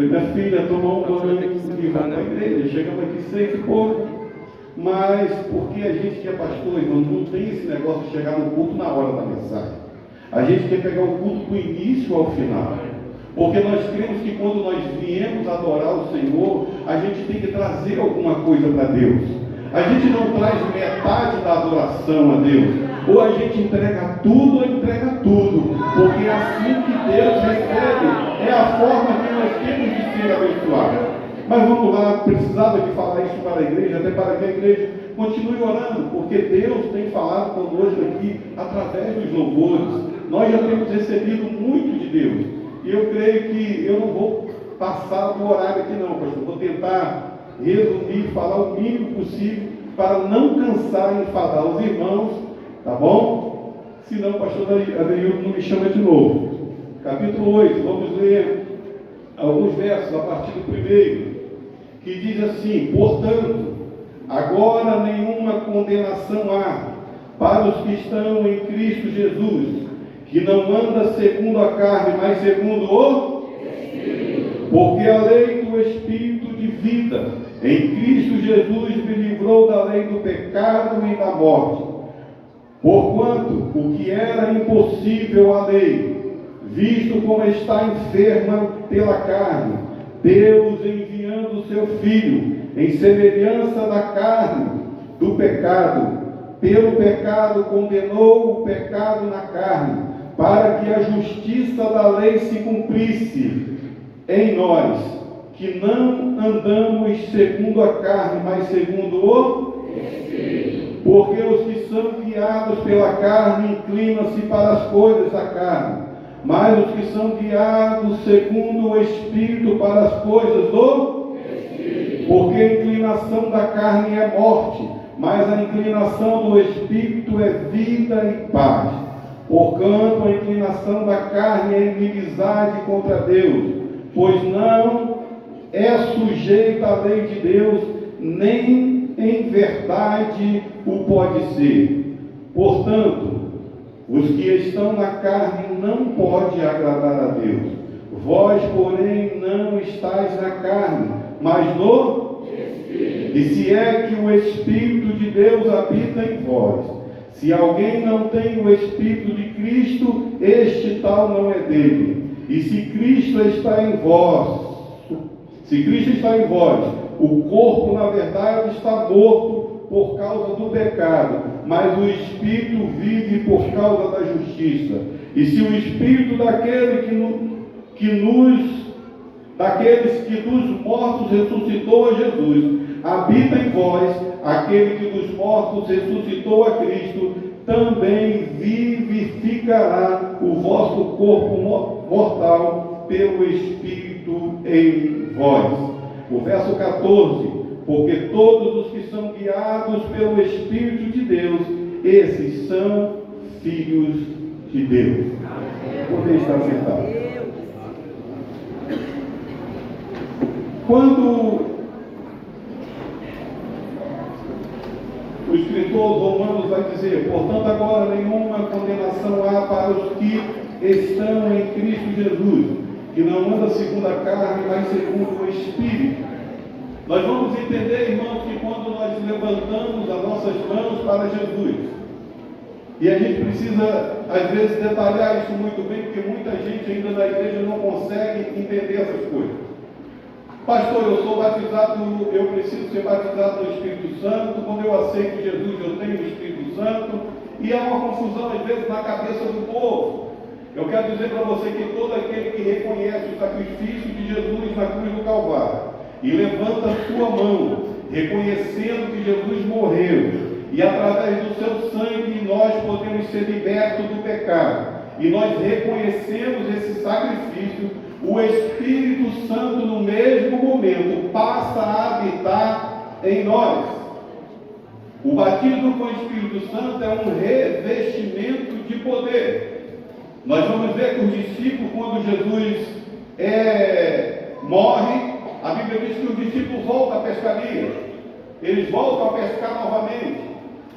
minha filha tomou um banho e vai para a igreja. Chegamos aqui 6 e pouco. Mas porque a gente que é pastor, irmão, não tem esse negócio de chegar no culto na hora da mensagem. A gente quer pegar o culto do início ao final. Porque nós cremos que quando nós viemos adorar o Senhor, a gente tem que trazer alguma coisa para Deus. A gente não traz metade da adoração a Deus. Ou a gente entrega tudo ou entrega tudo. Porque é assim que Deus recebe. É a forma que nós temos de ser abençoados. Mas vamos lá, precisava de falar isso para a igreja, até para que a igreja continue orando, porque Deus tem falado conosco aqui através dos louvores. Nós já temos recebido muito de Deus. E eu creio que eu não vou passar do horário aqui não, pastor. Vou tentar resumir, falar o mínimo possível, para não cansar e enfadar os irmãos, tá bom? Senão o pastor Adriano não me chama de novo. Capítulo 8, vamos ler alguns versos a partir do primeiro, que diz assim: portanto, agora nenhuma condenação há para os que estão em Cristo Jesus, que não anda segundo a carne, mas segundo o Espírito. Porque a lei do Espírito de vida em Cristo Jesus me livrou da lei do pecado e da morte. Porquanto o que era impossível à lei, visto como está enferma pela carne, Deus, enviando o seu Filho em semelhança da carne do pecado, pelo pecado condenou o pecado na carne, para que a justiça da lei se cumprisse em nós, que não andamos segundo a carne, mas segundo o Espírito. Porque os que são guiados pela carne inclinam-se para as coisas da carne, mas os que são guiados segundo o Espírito para as coisas do Espírito. Porque a inclinação da carne é morte, mas a inclinação do Espírito é vida e paz. Porquanto a inclinação da carne é inimizade contra Deus, pois não é sujeita à lei de Deus, nem em verdade o pode ser. Portanto, os que estão na carne não podem agradar a Deus. Vós, porém, não estáis na carne, mas no Espírito. E se é que o Espírito de Deus habita em vós. Se alguém não tem o Espírito de Cristo, este tal não é dele. E se Cristo está em vós, o corpo, na verdade, está morto por causa do pecado, mas o Espírito vive por causa da justiça. E se o Espírito daqueles que dos mortos ressuscitou a Jesus habita em vós, aquele que dos mortos ressuscitou a Cristo, também vivificará o vosso corpo mortal pelo Espírito em vós. O verso 14: porque todos os que são guiados pelo Espírito de Deus, esses são filhos de Deus. Poder estar sentado. Quando o escritor romano vai dizer: portanto agora nenhuma condenação há para os que estão em Cristo Jesus, que não anda segundo a carne, mas segundo o Espírito. Nós vamos entender, irmãos, que quando nós levantamos as nossas mãos para Jesus, e a gente precisa, às vezes, detalhar isso muito bem, porque muita gente ainda na igreja não consegue entender essas coisas. Pastor, eu sou batizado, eu preciso ser batizado no Espírito Santo. Quando eu aceito Jesus, eu tenho o Espírito Santo. E há uma confusão, às vezes, na cabeça do povo. Eu quero dizer para você que todo aquele que reconhece o sacrifício de Jesus na cruz do Calvário, e levanta a sua mão, reconhecendo que Jesus morreu, e através do seu sangue nós podemos ser libertos do pecado, e nós reconhecemos esse sacrifício, o Espírito Santo no mesmo momento passa a habitar em nós. O batismo com o Espírito Santo é um revestimento de poder. Nós vamos ver que os discípulos, quando Jesus morre, a Bíblia diz que os discípulos voltam à pescaria. Eles voltam a pescar novamente.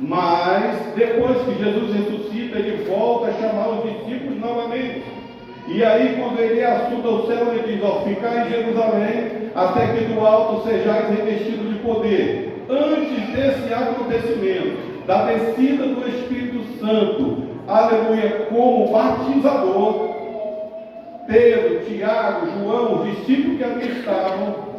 Mas depois que Jesus ressuscita, ele volta a chamar os discípulos novamente. E aí, quando ele assunta o céu, ele diz: ó, ficai em Jerusalém, até que do alto sejais revestidos de poder. Antes desse acontecimento, da descida do Espírito Santo, aleluia, como batizador, Pedro, Tiago, João, os discípulos que ali estavam,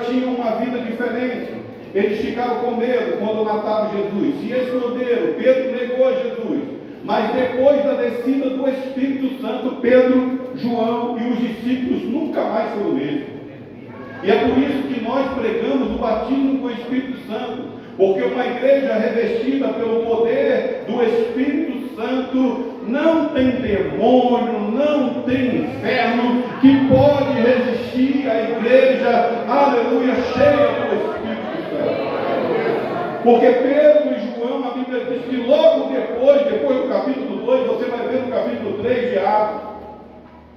tinham uma vida diferente. Eles ficaram com medo quando mataram Jesus, se esconderam. Pedro negou a Jesus. Mas depois da descida do Espírito Santo, Pedro, João e os discípulos nunca mais foram o mesmo. E é por isso que nós pregamos o batismo com o Espírito Santo, porque uma igreja revestida pelo poder do Espírito Santo não tem demônio, não tem inferno que pode resistir à igreja, aleluia, cheia do Espírito Santo. Porque Pedro e João, a Bíblia diz que logo depois do capítulo 2, você vai ver no capítulo 3 de Atos,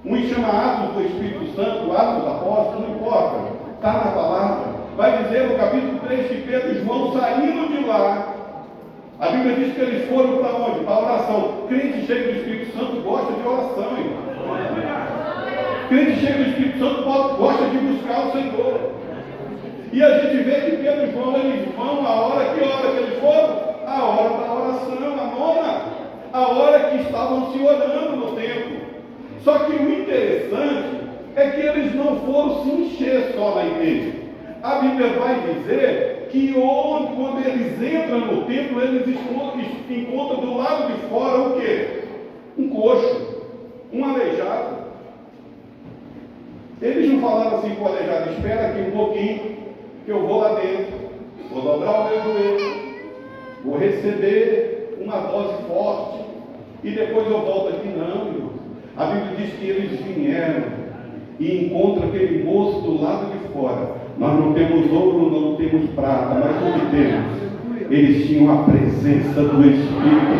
um chama Atos do Espírito Santo, Atos dos Apóstolos, não importa, está na palavra. Vai dizer no capítulo 3 que Pedro e João, saindo de lá, a Bíblia diz que eles foram para onde? Para a oração. Crente cheio do Espírito Santo gosta de oração, irmão. Crente cheio do Espírito Santo gosta de buscar o Senhor. E a gente vê que Pedro e João, eles vão que hora que eles foram? A hora da oração, a nona. A hora que estavam se orando no templo. Só que o interessante é que eles não foram se encher só na igreja. A Bíblia vai dizer que quando eles entram no templo, eles encontram do lado de fora o quê? Um coxo, um aleijado. Eles não falaram assim com o aleijado: espera aqui um pouquinho, que eu vou lá dentro, vou dobrar o meu joelho, vou receber uma dose forte, e depois eu volto aqui. Não, irmão. A Bíblia diz que eles vieram e encontram aquele moço do lado de fora. Nós não temos ouro, não temos prata, mas o que temos? Eles tinham a presença do Espírito.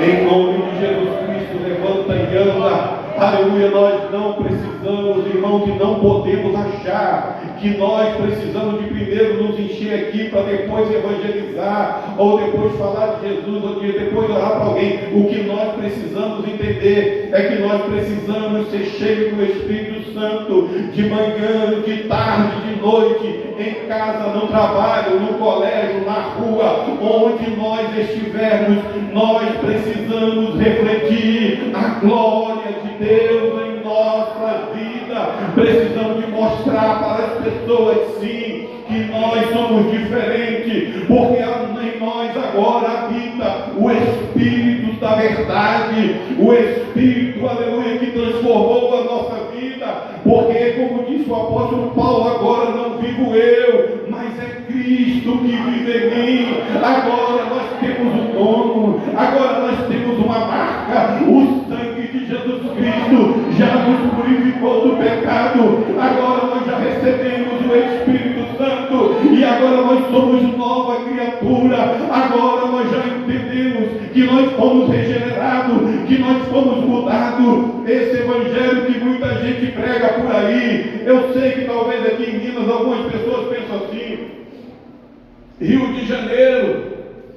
Em nome de Jesus Cristo, levanta e anda. Aleluia, nós não precisamos, irmãos, e não podemos achar que nós precisamos de primeiro nos encher aqui para depois evangelizar, ou depois falar de Jesus, ou depois orar para alguém. O que nós precisamos entender é que nós precisamos ser cheios do Espírito Santo, de manhã, de tarde, de noite, em casa, no trabalho, no colégio, na rua, onde nós estivermos. Nós precisamos refletir a glória de Deus em nossa vida. Precisamos de mostrar para as pessoas, sim, que nós somos diferentes, porque em nós agora habita o Espírito da verdade, o Espírito, aleluia, que transformou a nossa vida. Porque, como disse o apóstolo Paulo, agora não vivo eu, mas é Cristo que vive em mim. Agora nós temos um dono, agora nós temos uma marca. O sangue de Jesus Cristo já nos purificou do pecado. Agora nós já recebemos o Espírito Santo e agora nós somos nova criatura. Agora nós já entendemos que nós fomos regenerados, que nós fomos mudados. Esse evangelho que muita gente prega por aí, eu sei que talvez aqui em Minas algumas pessoas pensam assim: Rio de Janeiro,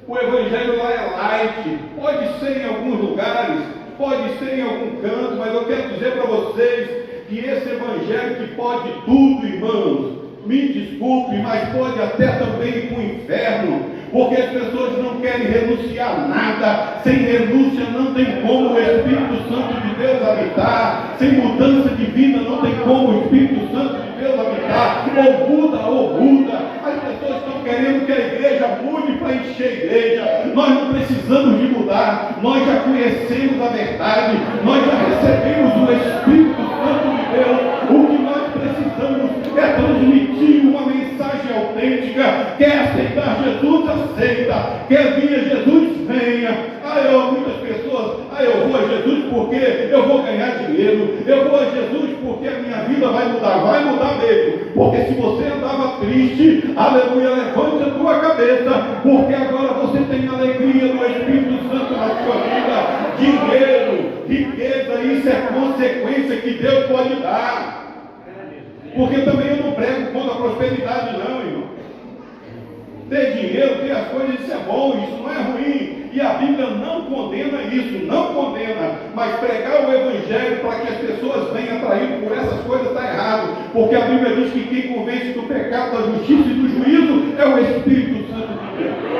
o evangelho lá é light. Pode ser em alguns lugares, pode ser em algum canto, mas eu quero dizer para vocês que esse evangelho que pode tudo, irmãos, me desculpe, mas pode até também ir para o inferno, porque as pessoas não querem renunciar a nada. Sem renúncia não tem como o Espírito Santo de Deus habitar. Sem mudança de vida não tem como o Espírito Santo de Deus habitar. Ou muda. As pessoas estão querendo que a igreja mude para encher a igreja. Nós não precisamos de mudar. Nós já conhecemos a verdade. Nós já recebemos o Espírito Santo de Deus. O que nós precisamos é transmitir uma mensagem autêntica. Quer aceitar Jesus? Aceita. Quer vir a Jesus? Venha. Muitas pessoas, eu vou a Jesus porque eu vou ganhar dinheiro. Eu vou a Jesus porque a minha vida vai mudar. Vai mudar mesmo. Porque se você andava triste, aleluia, levante a tua cabeça, porque agora você tem a alegria do Espírito Santo na sua vida. Dinheiro, riqueza, isso é consequência que Deus pode dar. Porque também eu não prego contra a prosperidade, não, irmão. Ter dinheiro, ter as coisas, isso é bom, isso não é ruim. E a Bíblia não condena isso, não condena. Mas pregar o Evangelho para que as pessoas venham atraídas por essas coisas está errado. Porque a Bíblia diz que quem convence do pecado, da justiça e do juízo é o Espírito Santo de Deus.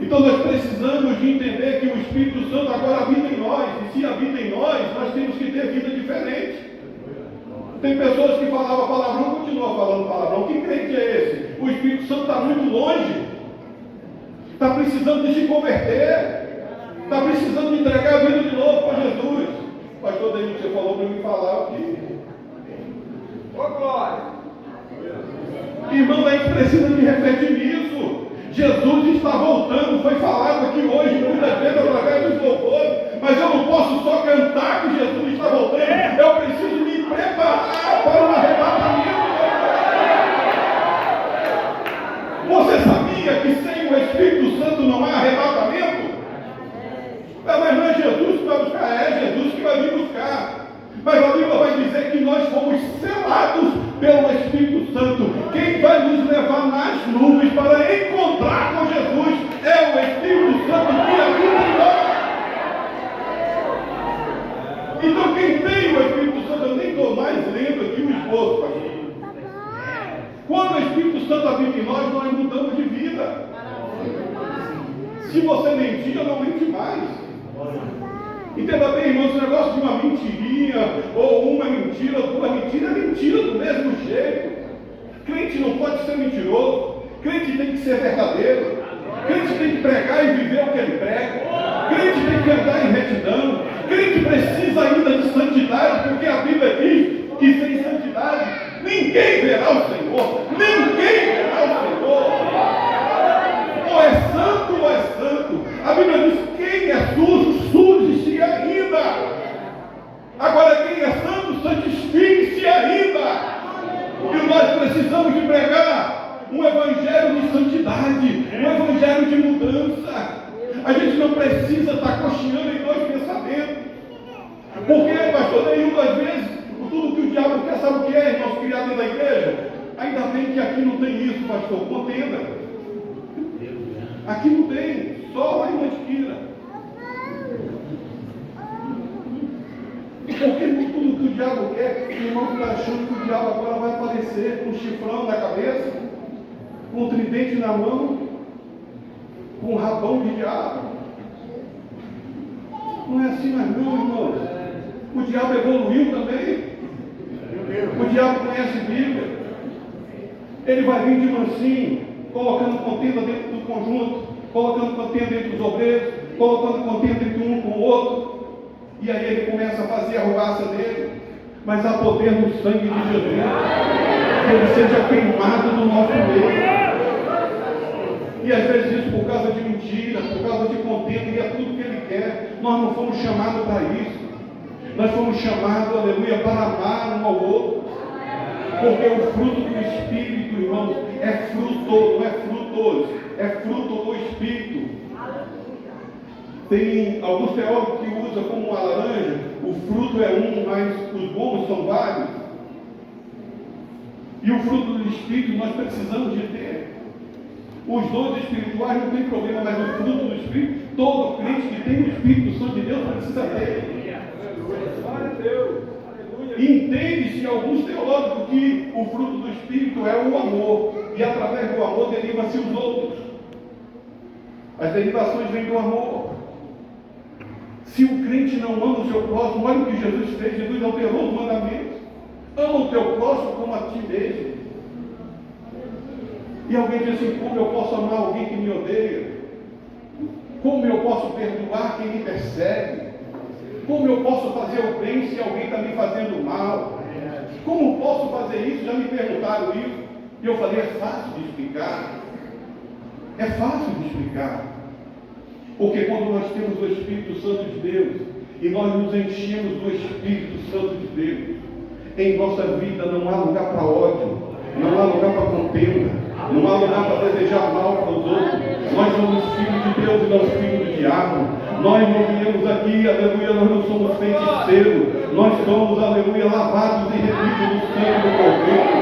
Então nós precisamos de entender que o Espírito Santo agora habita em nós. E se habita em nós, nós temos que ter vida diferente. Tem pessoas que falavam palavrão, continuam falando palavrão. Que crente é esse? O Espírito Santo está muito longe. Está precisando de se converter. Está precisando de entregar a vida de novo para Jesus. Pastor Danilo, você falou para mim falar aqui. Ô glória! Irmão, a gente precisa de refletir nisso. Jesus está voltando, foi falado aqui hoje, muitas vezes através dos louvores, mas eu não posso só cantar que Jesus está voltando, eu preciso me preparar para o arrebatamento. Você sabia que sem o Espírito Santo não há arrebatamento? Mas não é Jesus que vai buscar, é Jesus que vai vir buscar. Mas a Bíblia vai dizer que nós fomos selados pelo Espírito Santo. Quem vai nos levar nas nuvens para encontrar com Jesus é o Espírito Santo que habita em nós. Então quem tem o Espírito Santo, eu nem estou mais lendo aqui o esboço, pastor. Quando o Espírito Santo habita em nós, nós mudamos de vida. Se você mentir, eu não mente mais. Entenda bem, irmão, esse negócio de uma mentirinha, ou uma mentira, ou duas mentiras, é mentira do mesmo jeito. Crente não pode ser mentiroso. Crente tem que ser verdadeiro. Crente tem que pregar e viver o que ele prega. Crente tem que andar em retidão. Crente precisa ainda de santidade, porque a Bíblia diz que sem santidade ninguém verá o Senhor. Ninguém verá o Senhor. Ou é santo ou é santo. A Bíblia diz: quem é sujo, suje-se ainda. Agora, quem é santo, santifique-se ainda. E nós precisamos de pregar um evangelho de santidade, um evangelho de mudança. A gente não precisa estar cocheando em dois pensamentos. Porque, pastor Neil, às vezes, tudo que o diabo quer, sabe o que é, irmãos, criado dentro da igreja? Ainda bem que aqui não tem isso, pastor, contenda. Aqui não tem, só lá em Mantiqueira. Porque tudo que o diabo quer, o irmão está achando que o diabo agora vai aparecer com um chifrão na cabeça, com um tridente na mão, com um rabão de diabo. Não é assim mais não, irmão. O diabo evoluiu também. O diabo conhece Bíblia. Ele vai vir de mansinho, colocando contenda dentro do conjunto, colocando contenda dentro dos obreiros, colocando contenda entre um com o outro. E aí ele começa a fazer a ruaça dele. Mas há poder no sangue de Jesus. Que ele seja queimado do nosso meio. E às vezes isso por causa de mentira, por causa de contenda, e é tudo que ele quer. Nós não fomos chamados para isso. Nós fomos chamados, aleluia, para amar um ao outro. Porque o fruto do Espírito, irmãos, é fruto, não é frutos, é fruto do Espírito. Tem alguns teólogos que usam como uma laranja, o fruto é um, mas os gomos são vários. E o fruto do Espírito nós precisamos de ter. Os dons espirituais não tem problema, mas o fruto do Espírito, todo crente que tem o Espírito Santo de Deus precisa ter. Glória a Deus. Entende-se alguns teólogos que o fruto do Espírito é o amor, e através do amor deriva-se os outros. As derivações vêm do amor. Se o crente não ama o seu próximo, olha o que Jesus fez. Jesus alterou os mandamentos. Ama o teu próximo como a ti mesmo. E alguém diz assim: como eu posso amar alguém que me odeia? Como eu posso perdoar quem me persegue? Como eu posso fazer o bem se alguém está me fazendo mal? Como posso fazer isso? Já me perguntaram isso. E eu falei: é fácil de explicar. É fácil de explicar. Porque quando nós temos o Espírito Santo de Deus, e nós nos enchemos do Espírito Santo de Deus, em nossa vida não há lugar para ódio, não há lugar para contenda, não há lugar para desejar mal para os outros. Nós somos filhos de Deus e não filhos do diabo. Nós não viemos aqui, aleluia, nós não somos feiticeiros. Nós somos, aleluia, lavados e remidos no sangue do Cordeiro.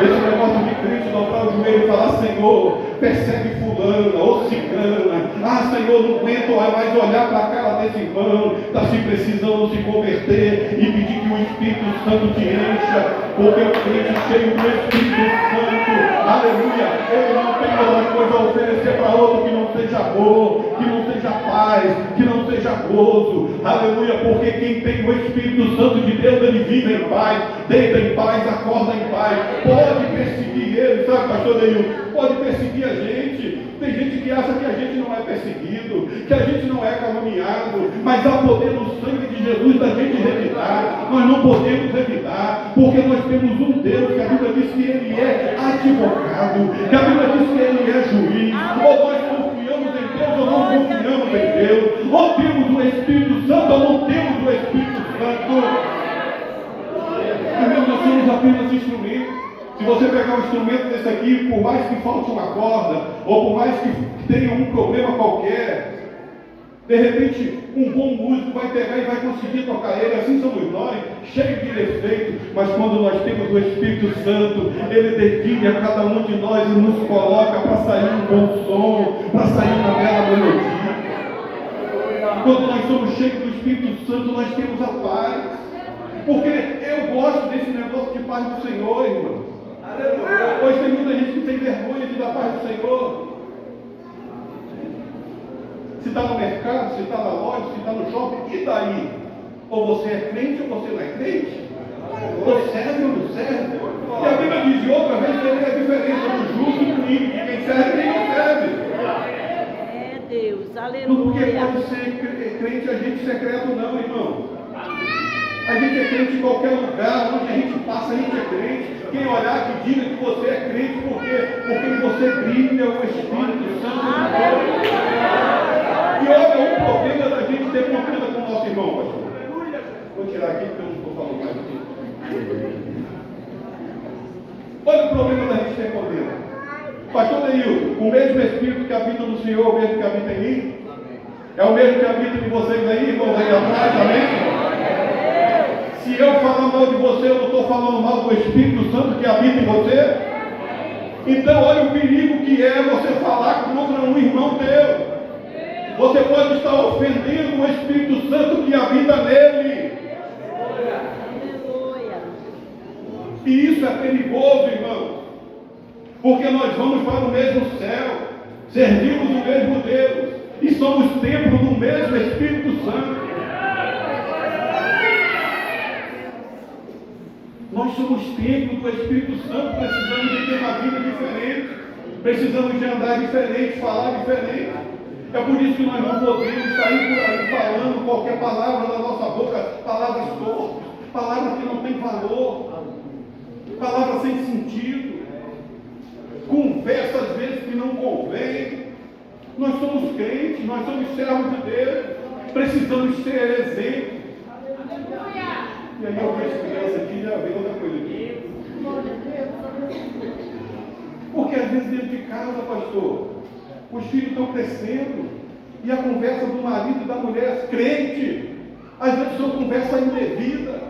Esse negócio de crente dobrar o joelho e falar: Senhor, persegue fulana ou ciclana. Ah, Senhor, não aguento mais olhar para a cara desse irmão. Está se precisando se converter e pedir que o Espírito Santo te encha, porque o crente cheio do Espírito Santo, aleluia, ele não tem outra coisa a oferecer para outro que não seja amor, que não seja paz, que não seja gozo, aleluia, porque quem tem o Espírito Santo de Deus, ele vive em paz, deita em paz, acorda em paz. Pode perseguir ele, sabe, pastor Neil? Pode perseguir a gente. Tem gente que acha que a gente não é perseguido, que a gente não é caluniado, mas há poder no sangue de Jesus da gente revidar. Nós não podemos revidar, porque nós temos um Deus que a Bíblia diz que ele é advogado, que a Bíblia diz que ele é juiz. Ou nós confiamos em Deus ou não confiamos em Deus, ou temos o Espírito Santo ou não temos o Espírito Santo. Nós somos apenas instrumentos. Se você pegar um instrumento desse aqui, por mais que falte uma corda, ou por mais que tenha um problema qualquer, de repente um bom músico vai pegar e vai conseguir tocar ele. Assim somos nós, cheios de defeitos, mas quando nós temos o Espírito Santo, ele define a cada um de nós e nos coloca para sair um bom som, para sair uma bela melodia. Quando nós somos cheios do Espírito Santo, nós temos a paz. Porque eu gosto desse negócio de paz do Senhor, irmão. Hoje tem muita gente que tem vergonha de dar paz do Senhor. Se está no mercado, se está na loja, se está no shopping, e daí? Ou você é crente ou você não é crente? Ou serve ou não serve? E a Bíblia diz, outra vez, que é a diferença do justo e do ímpio, de quem serve e quem não serve. É Deus, aleluia. Não porque pode ser crente agente secreto não, irmão. A gente é crente em qualquer lugar, onde a gente passa, a gente é crente. Quem olhar que diga que você é crente, porque você brilha o Espírito Santo de Deus. E olha o problema da gente ter contenda com o nosso irmão, pastor. Vou tirar aqui porque eu não estou falando mais aqui. Olha o problema da gente ter contenda. Pastor Neil, o mesmo Espírito que habita no Senhor é o mesmo que habita em mim? É o mesmo que habita em vocês aí, irmãos aí atrás, amém? Se eu falar mal de você, eu não estou falando mal do Espírito Santo que habita em você? Então olha o perigo que é você falar contra um irmão teu. Você pode estar ofendendo o Espírito Santo que habita nele. E isso é perigoso, irmão. Porque nós vamos para o mesmo céu, servimos o mesmo Deus e somos templo do mesmo Espírito Santo. Nós somos templo do Espírito Santo, precisamos de ter uma vida diferente, precisamos de andar diferente, falar diferente. É por isso que nós não podemos sair por aí falando qualquer palavra da nossa boca, palavras tortas, palavras que não têm valor, palavras sem sentido, conversa às vezes que não convém. Nós somos crentes, nós somos servos de Deus, precisamos ser exemplo. E aí eu vejo criança aqui, já vem outra coisa aqui. Porque às vezes dentro de casa, pastor, os filhos estão crescendo e a conversa do marido e da mulher crente, às vezes são conversa indevida,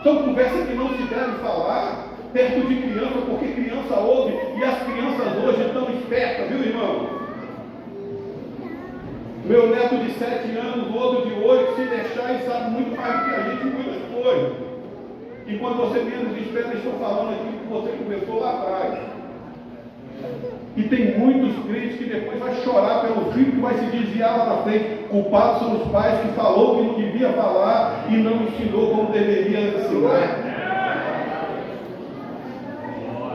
são conversas que não se deve falar perto de criança, porque criança ouve e as crianças hoje estão espertas, viu, irmão? Meu neto de 7 anos, o outro de 8, se deixar, e sabe muito mais do que a gente, muitas coisas. E quando você menos espera, estou falando aquilo que você começou lá atrás. E tem muitos crentes que depois vai chorar pelo filho que vai se desviar lá na frente. Culpados são os pais que falou que não devia falar e não ensinou como deveria ensinar.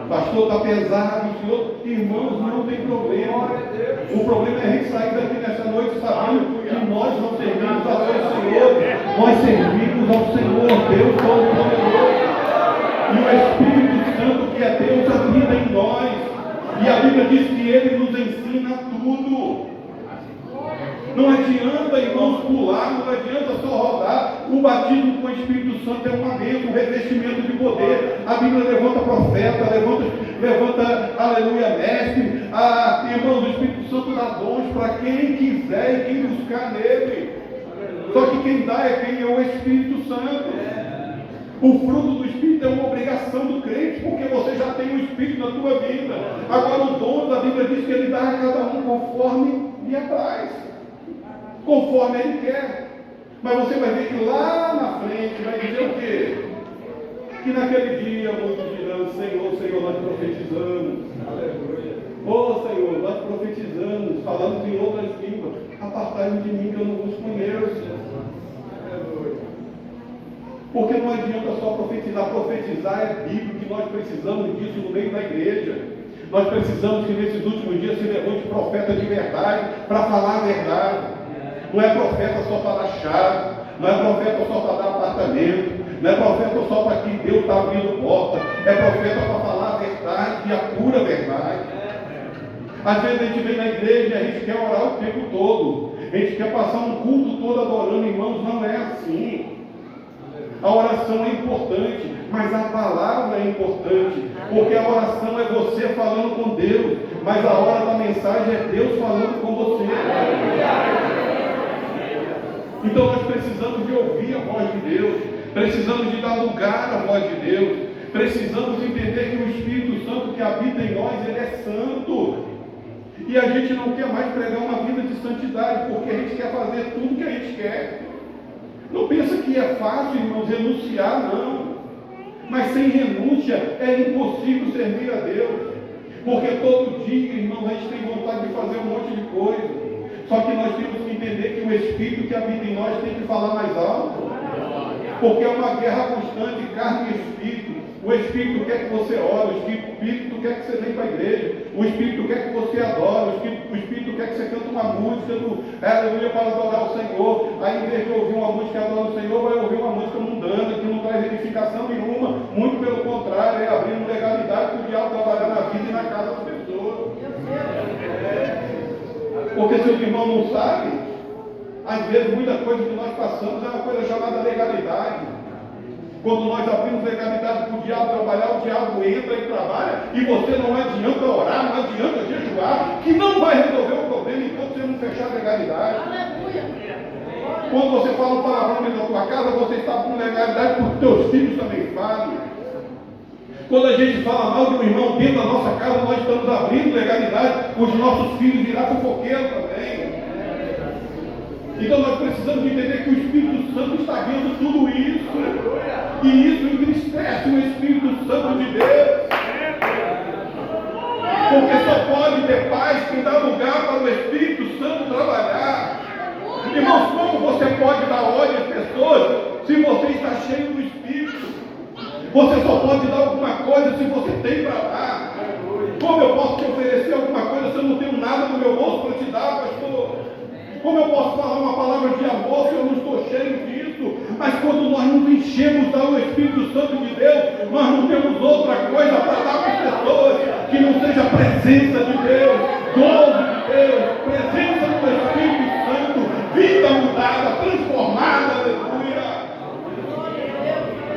Pastor, está pesado, senhor. Irmãos, não tem problema. O problema é a gente sair daqui nessa noite sabendo que nós não servimos ao Senhor. Nós servimos ao Senhor, Deus Todo-Poderoso. E o Espírito Santo, que é Deus, habita em nós. E a Bíblia diz que Ele nos ensina tudo. Não adianta, irmãos, pular, não adianta só rodar. O batismo com o Espírito Santo é uma bênção, um revestimento de poder. A Bíblia levanta profeta, levanta, aleluia, mestre. Irmãos, o Espírito Santo dá dons para quem quiser e quem buscar nele. Só que quem dá é quem é o Espírito Santo. O fruto do Espírito é uma obrigação do crente, porque você já tem o Espírito na tua vida. Agora o dom, a Bíblia diz que ele dá a cada um conforme lhe apraz, conforme ele quer. Mas você vai ver que lá na frente vai dizer o quê? Que naquele dia muitos dirão: Senhor, Senhor, nós profetizamos. Oh Senhor, nós profetizamos, falamos em outras línguas. Apartai-vos de mim, que eu não vos conheço. Porque não adianta só profetizar. Profetizar é bíblico, que nós precisamos disso no meio da igreja. Nós precisamos que nesses últimos dias se levante profeta de verdade para falar a verdade. Não é profeta só para dar chave, não é profeta só para dar apartamento, não é profeta só para que Deus está abrindo porta, é profeta para falar a verdade e a pura verdade. Às vezes a gente vem na igreja e a gente quer orar o tempo todo, a gente quer passar um culto todo adorando, irmãos. Não é assim. A oração é importante, mas a palavra é importante, porque a oração é você falando com Deus, mas a hora da mensagem é Deus falando com você. Então nós precisamos de ouvir a voz de Deus, precisamos de dar lugar à voz de Deus, precisamos entender que o Espírito Santo que habita em nós, ele é santo, e a gente não quer mais pregar uma vida de santidade, porque a gente quer fazer tudo que a gente quer. Não pensa que é fácil, irmãos, renunciar, não. Mas sem renúncia é impossível servir a Deus. Porque todo dia, irmãos, a gente tem vontade de fazer um monte de coisa. Só que nós temos que entender que o Espírito que habita em nós tem que falar mais alto. Porque é uma guerra constante, carne e Espírito. O Espírito quer que você ore, o Espírito quer que você venha para a igreja, o Espírito quer que você adore, o Espírito quer que você cante uma música do aleluia para adorar o Senhor. Aí em vez de ouvir uma música adorando o Senhor, vai ouvir uma música mundana, que não traz edificação nenhuma, muito pelo contrário, é abrindo legalidade para o diabo trabalhar na vida e na casa das pessoas. Porque se os irmãos não sabem, às vezes muita coisa que nós passamos é uma coisa chamada legalidade. Quando nós abrimos legalidade para o diabo trabalhar, o diabo entra e trabalha, e você não adianta orar, não adianta jejuar, que não vai resolver o problema enquanto você não fechar a legalidade. Quando você fala um palavrão dentro da tua casa, você está com legalidade porque os teus filhos também falam. Quando a gente fala mal de um irmão dentro da nossa casa, nós estamos abrindo legalidade, os nossos filhos virar fofoqueiros também. Então nós precisamos entender que o Espírito Santo está vendo tudo isso. E isso entristece o Espírito Santo de Deus. Porque só pode ter paz quem dá lugar para o Espírito Santo trabalhar. Irmãos, como você pode dar ódio às pessoas se você está cheio do Espírito? Você só pode dar alguma coisa se você tem para dar. Como eu posso te oferecer alguma coisa se eu não tenho nada no meu bolso para te dar, pastor? Como eu posso falar uma palavra de amor se eu não estou cheio disso? Mas quando nós nos enchemos do Espírito Santo de Deus, nós não temos outra coisa para dar para as pessoas que não seja a presença de Deus, gozo de Deus, presença do Espírito Santo, vida mudada, transformada, aleluia.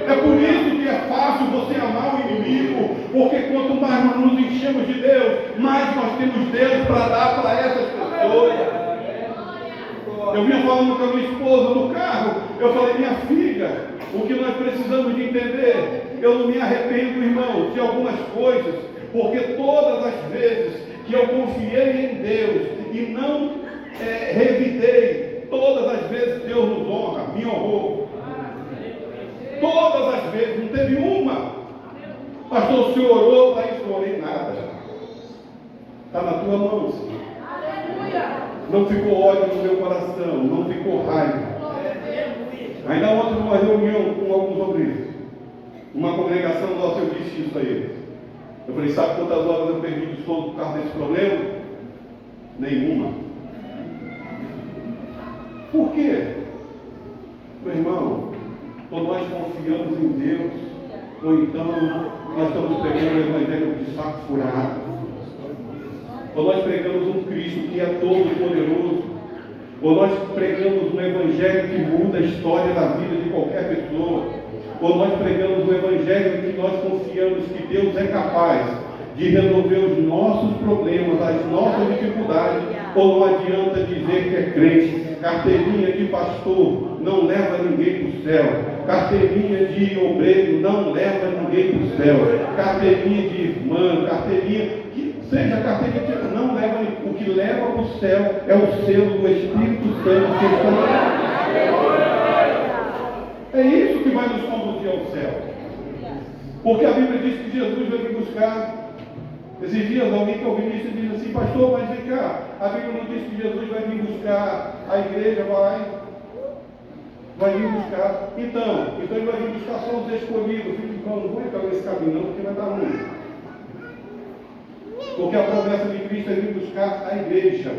É por isso que é fácil você amar o inimigo, porque quanto mais nós nos enchemos de Deus, mais nós temos Deus para dar para essas pessoas. Eu vinha falando com a minha esposa no carro, eu falei: minha filha, o que nós precisamos de entender, eu não me arrependo, irmão, de algumas coisas, porque todas as vezes que eu confiei em Deus e não revidei, todas as vezes Deus nos honra, me honrou. Todas as vezes, não teve uma. Pastor, o senhor orou para isso? Não orei nada. Está na tua mão, Senhor. Não ficou ódio no meu coração, não ficou raiva. Ainda ontem, numa reunião com alguns obreiros, uma congregação nossa, eu disse isso a eles. Eu falei: sabe quantas horas eu perdi de sono por causa desse problema? Nenhuma. Por quê? Meu irmão, quando nós confiamos em Deus, ou então nós estamos pregando o evangelho de saco furado, ou nós pregamos um Cristo que é todo poderoso, ou nós pregamos um evangelho que muda a história da vida de qualquer pessoa, ou nós pregamos um evangelho que nós confiamos que Deus é capaz de resolver os nossos problemas, as nossas dificuldades, ou não adianta dizer que é crente. Carteirinha de pastor não leva ninguém para o céu. carteirinha de obreiro não leva ninguém para o céu, carteirinha de irmã, carteirinha, que seja carteirinha de, não leva, o que leva para o céu é o selo do Espírito Santo que está lá. É isso que vai nos conduzir ao céu. Porque a Bíblia diz que Jesus vai vir buscar. Esses dias alguém que ouviu isso diz assim, pastor, mas vem cá, a Bíblia não diz que Jesus vai vir buscar, a igreja vai vir buscar. Então ele vai vir buscar só os escolhidos. Não vou entrar nesse caminho não, porque vai dar ruim. Porque a promessa de Cristo é vir buscar a igreja.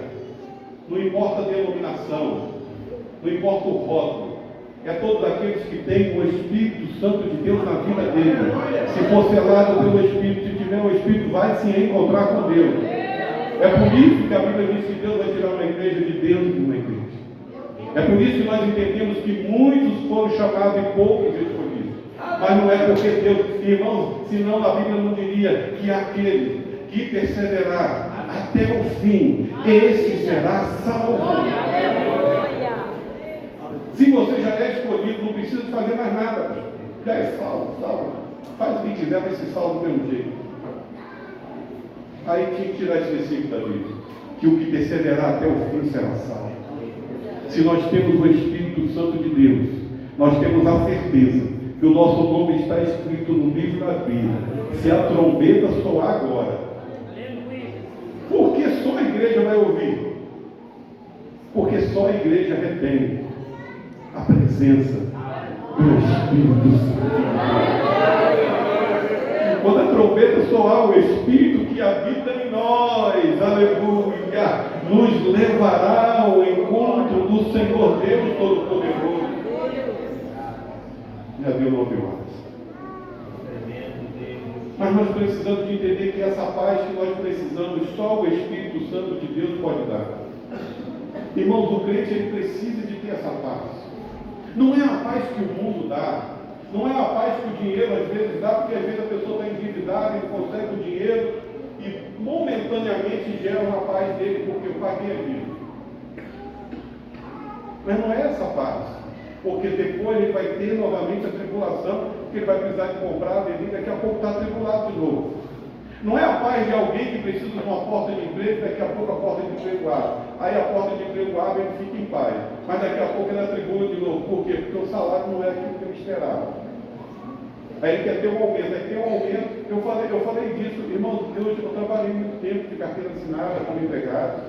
Não importa a denominação, não importa o rótulo. É todos aqueles que têm o Espírito Santo de Deus na vida dele. Se for selado pelo Espírito, se tiver o Espírito, vai se encontrar com Deus. É por isso que a Bíblia diz que Deus vai tirar uma igreja de dentro de uma igreja. É por isso que nós entendemos que muitos foram chamados e poucos escolhidos. Mas não é porque Deus, irmãos, senão a Bíblia não diria que aquele que perseverar até o fim, esse será salvo. Se você já é escolhido, não precisa de fazer mais nada. Já é salvo. Faz o que quiser, vai ser salvo do mesmo jeito. Aí tinha que tirar esse versículo da Bíblia. Que o que perseverar até o fim será salvo. Se nós temos o Espírito Santo de Deus, nós temos a certeza que o nosso nome está escrito no livro da Bíblia. Se a trombeta soar agora, por que só a igreja vai ouvir? Porque só a igreja retém a presença do Espírito Santo. Quando a trombeta soar, o Espírito que habita em nós, aleluia, nos levará ao encontro do Senhor Deus Todo-Poderoso. Já viu, não ouviu mais? Mas nós precisamos de entender que essa paz que nós precisamos, só o Espírito Santo de Deus pode dar. Irmãos, o crente ele precisa de ter essa paz. Não é a paz que o mundo dá, não é a paz que o dinheiro às vezes dá, porque às vezes a pessoa está endividada e consegue o dinheiro e momentaneamente gera uma paz dele porque eu paguei a dívida. Mas não é essa paz, porque depois ele vai ter novamente a tribulação, porque ele vai precisar de comprar, vender, daqui a pouco está atribulado de novo. Não é a paz de alguém que precisa de uma porta de emprego, daqui a pouco a porta de emprego abre. Aí a porta de emprego abre e ele fica em paz. Mas daqui a pouco ele atribula de novo. Por quê? Porque o salário não é aquilo que ele esperava. Aí ele quer ter um aumento. Aí tem um aumento. Eu falei disso, irmão, eu trabalhei muito tempo de carteira assinada como empregado.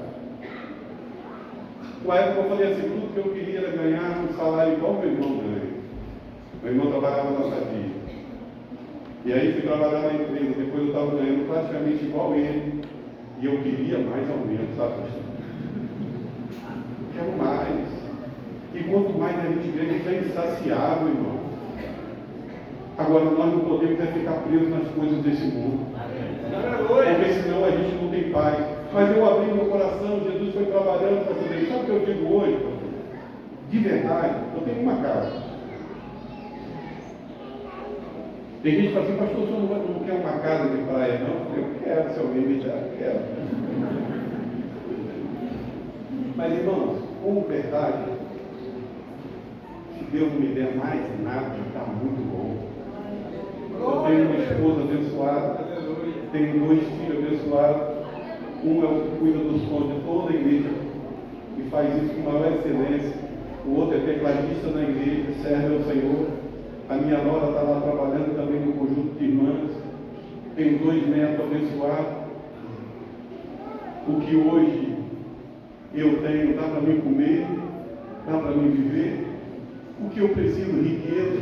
Na época eu falei assim, tudo que eu queria era ganhar um salário igual meu irmão ganha. Meu irmão trabalhava na Sadia. E aí fui trabalhar na empresa, depois eu estava ganhando praticamente igual ele. E eu queria mais aumento, sabe? Quero mais. E quanto mais a gente ganha, a gente é insaciável, irmão. Agora nós não podemos ficar presos nas coisas desse mundo. Porque senão a gente não tem paz. Mas eu abri meu coração, Jesus foi trabalhando para fazer isso. Sabe o que eu digo hoje? De verdade, eu tenho uma casa. Tem gente que fala assim, pastor, o senhor não quer uma casa de praia, não? Eu quero, se alguém me der, eu quero. Mas, irmãos, como verdade, se Deus não me der mais nada, está muito bom. Eu tenho uma esposa abençoada, tenho 2 filhos abençoados. Um é o que cuida dos sonhos de toda a igreja e faz isso com maior excelência. O outro é tecladista na igreja, serve ao Senhor. A minha nora está lá trabalhando também no conjunto de irmãs. Tenho 2 netos abençoados. O que hoje eu tenho, dá para mim comer, dá para mim viver. O que eu preciso, riqueza,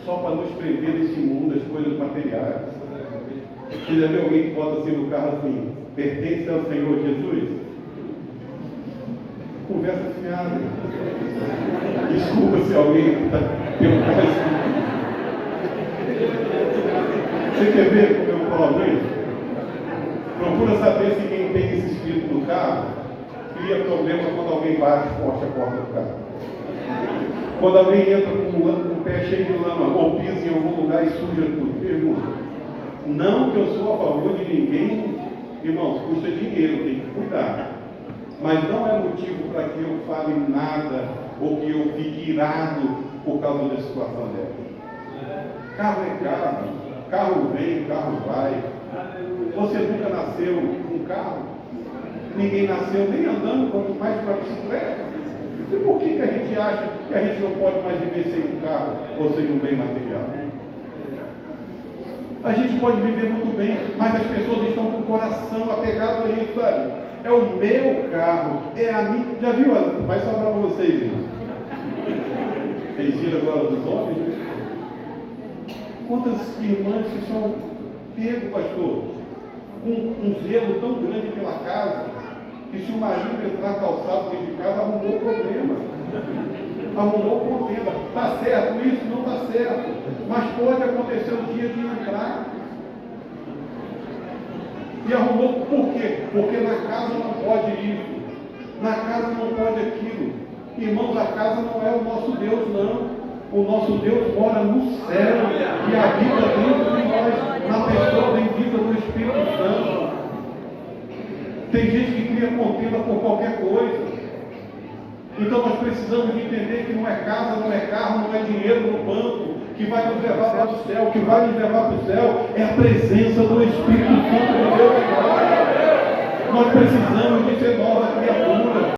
só para nos prender nesse mundo, as coisas materiais. Você já viu alguém que bota assim no carro assim, pertence ao Senhor Jesus? Conversa fiada. Desculpa se alguém tem um carro assim. Você quer ver como eu falo isso? Procura saber se quem tem esse espírito no carro cria problema quando alguém bate forte a porta do carro. Quando alguém entra com o pé cheio de lama ou pisa em algum lugar e suja tudo. Pergunta. Não que eu sou a favor de ninguém, irmãos, custa dinheiro, tem que cuidar. Mas não é motivo para que eu fale nada ou que eu fique irado por causa da situação dela. Carro é carro, carro vem, carro vai. Você nunca nasceu com carro? Ninguém nasceu nem andando, quanto mais para bicicleta. E por que a gente acha que a gente não pode mais viver sem um carro ou sem um bem material? A gente pode viver muito bem, mas as pessoas estão com o coração apegado a isso, sabe? É o meu carro, é a minha. Já viu? Vai sobrar para vocês, irmão. Fez gira agora dos homens, né? Quantas irmãs que são pego, pastor, com um zelo tão grande pela casa, que se o marido entrar calçado dentro de casa, arrumou problema. Arrumou contenda. Está certo isso? Não está certo. Mas pode acontecer o dia de entrar. E arrumou por quê? Porque na casa não pode isso. Na casa não pode aquilo. Irmãos, a casa não é o nosso Deus, não. O nosso Deus mora no céu e habita dentro de nós, na pessoa bendita do Espírito Santo. Tem gente que cria contenda por qualquer coisa. Então nós precisamos de entender que não é casa, não é carro, não é dinheiro no banco que vai nos levar para o céu. O que vai nos levar para o céu é a presença do Espírito Santo de Deus agora. Nós precisamos de ser nova criatura.